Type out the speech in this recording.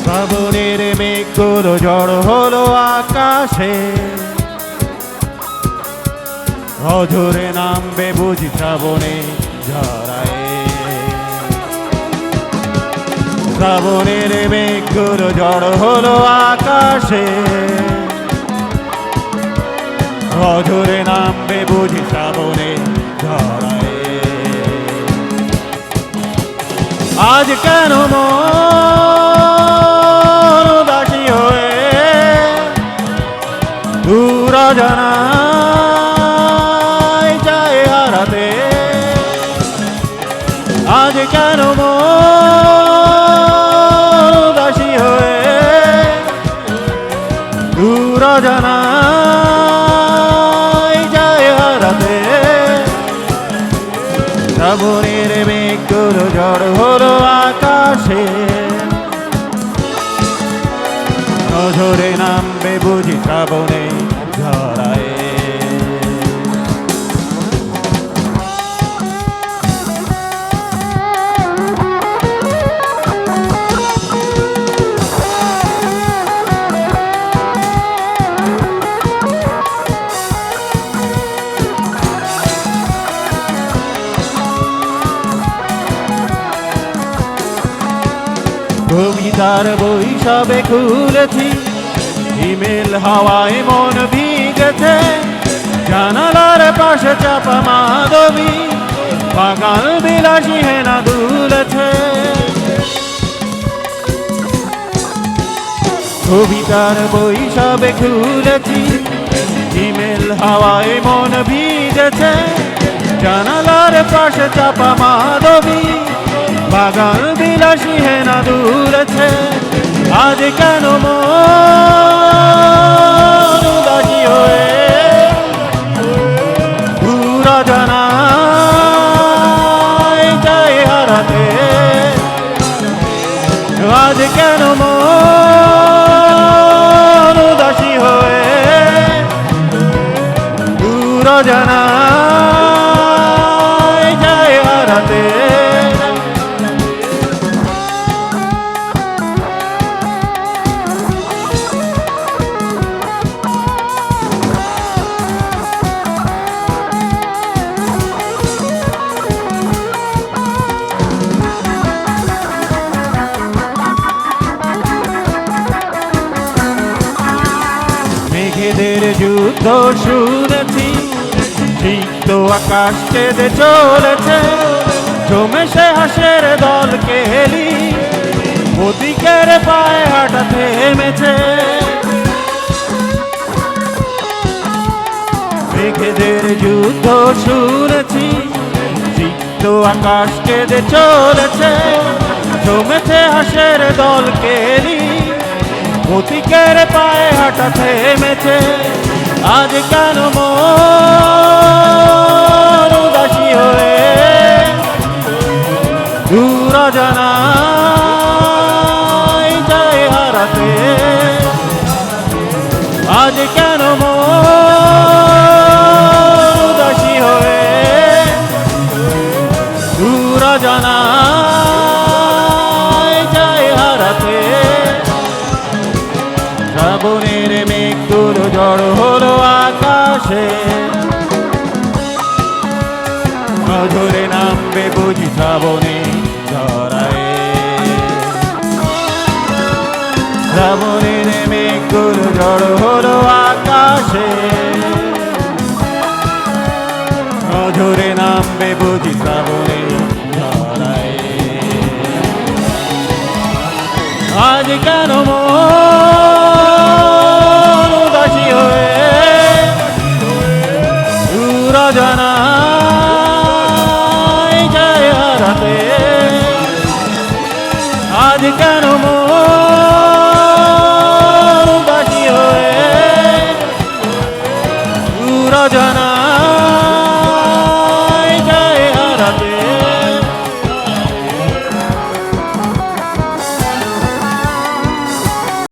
শ্রাবণের মেঘগুলো জড়ো হলো আকাশে, অঝরে নামবে বুঝি শ্রাবণে ঝরায়। শ্রাবণের মেঘগুলো জড়ো হলো আকাশে, অঝরে নামবে বুঝি শ্রাবণে ঝরায়। আজ কেন মন উদাসী হয়ে দূর অজানায় যায় হারাতে? আজ কেন মন উদাসী হয়ে দূর অজানায় যায় হারাতে? শ্রাবণের মেঘগুলো জড়ো হলো আকাশে, নজরে নামবে বুঝি শ্রাবণে ঝরায়। কবিতার বই সবে খুলেছি, হিমেল হাওয়ায় মন ভিগেছে। জানালার পাশে চাপা মাধবী, বাগান বিলাসী হেনা দুলেছে। কবিতার বই সবে খুলেছি, হিমেল হাওয়ায় মন ভিগেছে। জানালার পাশে চাপা মাধবী, বাগান বিলাসী হেনা দুলেছে। আজ কেন মন উদাসী হয়ে দূর অজানায় যায় হারাতে? আজ কেন মন উদাসী হয়ে দূর অজানায় যায় হারাতে? মেঘেদের যুদ্ধ শুনেছি, সিক্ত আকাশ কেঁদে চলেছে। জমে সে হাসের দল কেলি, ওদিকের পায়ে হাঁটা থেমেছে। মেঘেদের যুদ্ধ শুনেছি, সিক্ত আকাশ কেঁদে চলেছে। জমেছে হাসের দল কেলি, অতিকের পায়ে হাঁটা থেমেছে। আজ কেন মন উদাসী হয়ে দূর অজানায় যায় হারাতে? আজ কেন মন উদাসী হয়ে দূর অজানায় যায় হারাতে? শ্রাবণের মেঘগুলো জড়ো হলো আকাশে, নজরে নামবে বুঝি শ্রাবণে ঝরায়। শ্রাবণের মেঘগুলো জড়ো হলো আকাশে, নজরে নামবে বুঝি শ্রাবণে ঝরায়। আজ কেন মন উদাসী হয়ে দূর অজানায়